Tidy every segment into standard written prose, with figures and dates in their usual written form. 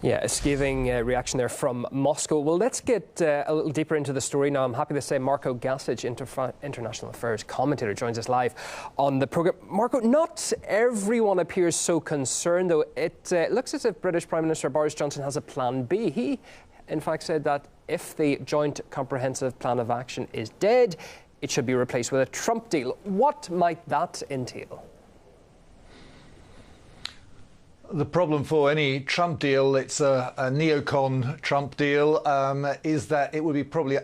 Yeah, a scathing reaction there from Moscow. Well, let's get a little deeper into the story now. I'm happy to say Marko Gasic, international affairs commentator, joins us live on the programme. Marko, not everyone appears so concerned, though. It looks as if British Prime Minister Boris Johnson has a plan B. He, in fact, said that if the Joint Comprehensive Plan of Action is dead, it should be replaced with a Trump deal. What might that entail? The problem for any Trump deal, it's a neocon Trump deal, is that it would be probably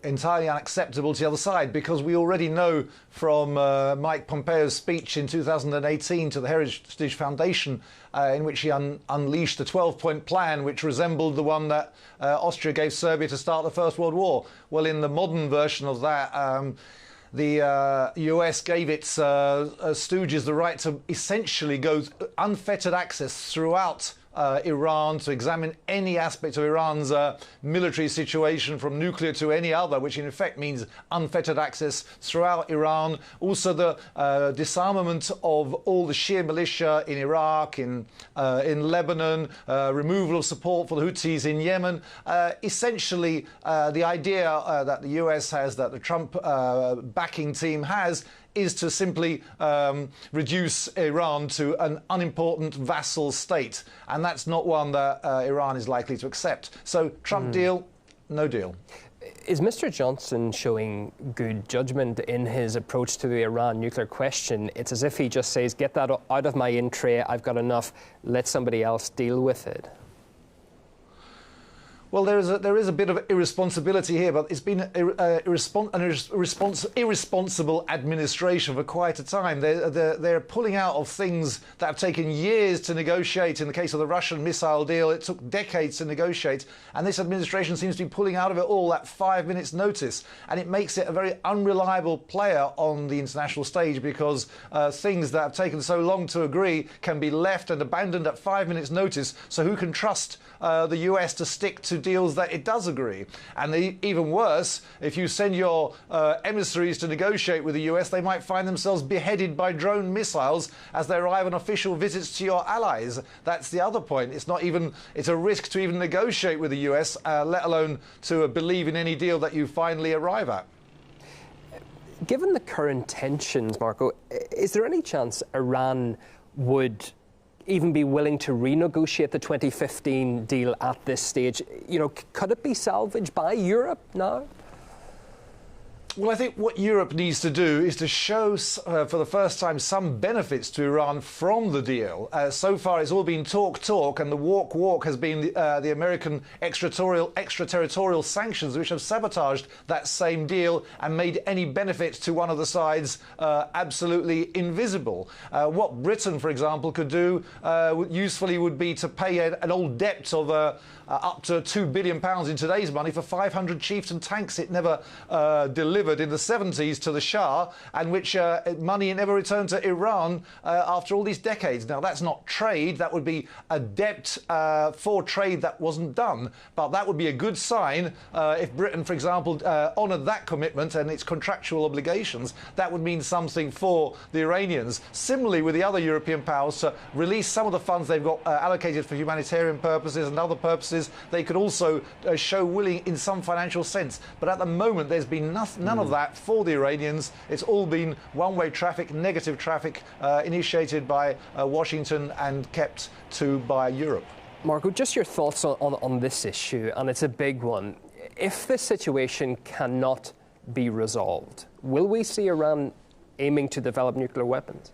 entirely unacceptable to the other side, because we already know from Mike Pompeo's speech in 2018 to the Heritage Foundation, in which he unleashed a 12-point plan which resembled the one that Austria gave Serbia to start the First World War. Well, in the modern version of that, the US gave its stooges the right to essentially go unfettered access throughout Iran to examine any aspect of Iran's military situation, from nuclear to any other, which in effect means unfettered access throughout Iran. Also the disarmament of all the Shia militia in Iraq, in Lebanon, removal of support for the Houthis in Yemen. Essentially, the idea that the US has, that the Trump backing team has, is to simply reduce Iran to an unimportant vassal state. And that's not one that Iran is likely to accept. So Trump deal, no deal. Is Mr. Johnson showing good judgment in his approach to the Iran nuclear question? It's as if he just says, get that out of my in tray, I've got enough, let somebody else deal with it. Well, there is a bit of irresponsibility here, but it's been an irresponsible administration for quite a time. They're pulling out of things that have taken years to negotiate. In the case of the Russian missile deal, it took decades to negotiate, and this administration seems to be pulling out of it all at 5 minutes' notice, and it makes it a very unreliable player on the international stage, because things that have taken so long to agree can be left and abandoned at 5 minutes' notice. So who can trust the US to stick to deals that it does agree? And even worse, if you send your emissaries to negotiate with the US, they might find themselves beheaded by drone missiles as they arrive on official visits to your allies. That's the other point. It's a risk to even negotiate with the US, let alone to believe in any deal that you finally arrive at. Given the current tensions, Marko, is there any chance Iran would even be willing to renegotiate the 2015 deal at this stage? You know, could it be salvaged by Europe now? Well, I think what Europe needs to do is to show, for the first time, some benefits to Iran from the deal. So far, it's all been talk, and the walk has been the American extraterritorial sanctions, which have sabotaged that same deal and made any benefit to one of the sides absolutely invisible. What Britain, for example, could do usefully would be to pay an old debt of up to £2 billion in today's money for 500 Chieftain tanks it never delivered in the 70s to the Shah, and which money never returned to Iran after all these decades. Now, that's not trade. That would be a debt for trade that wasn't done. But that would be a good sign if Britain, for example, honoured that commitment and its contractual obligations. That would mean something for the Iranians. Similarly, with the other European powers, to release some of the funds they've got allocated for humanitarian purposes and other purposes, they could also show willing in some financial sense. But at the moment, there's been none of that for the Iranians. It's all been one-way traffic, negative traffic, initiated by Washington and kept to by Europe. Marko, just your thoughts on this issue, and it's a big one. If this situation cannot be resolved, will we see Iran aiming to develop nuclear weapons?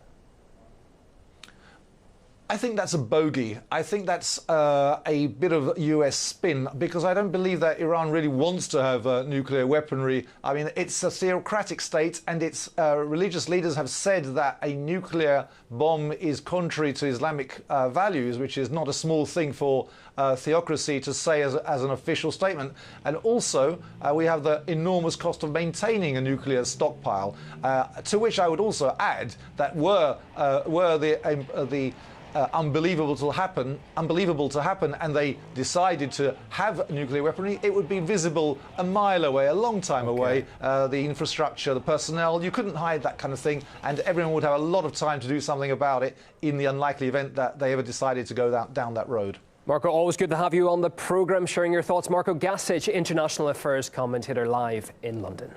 I think that's a bogey. I think that's a bit of US spin, because I don't believe that Iran really wants to have nuclear weaponry. I mean, it's a theocratic state, and its religious leaders have said that a nuclear bomb is contrary to Islamic values, which is not a small thing for theocracy to say as an official statement. And also, we have the enormous cost of maintaining a nuclear stockpile, to which I would also add that were the unbelievable to happen, and they decided to have nuclear weaponry, it would be visible a mile away, a long time away. The infrastructure, the personnel, you couldn't hide that kind of thing, and everyone would have a lot of time to do something about it in the unlikely event that they ever decided to go down that road. Marko, always good to have you on the programme, sharing your thoughts. Marko Gasic, international affairs commentator, live in London.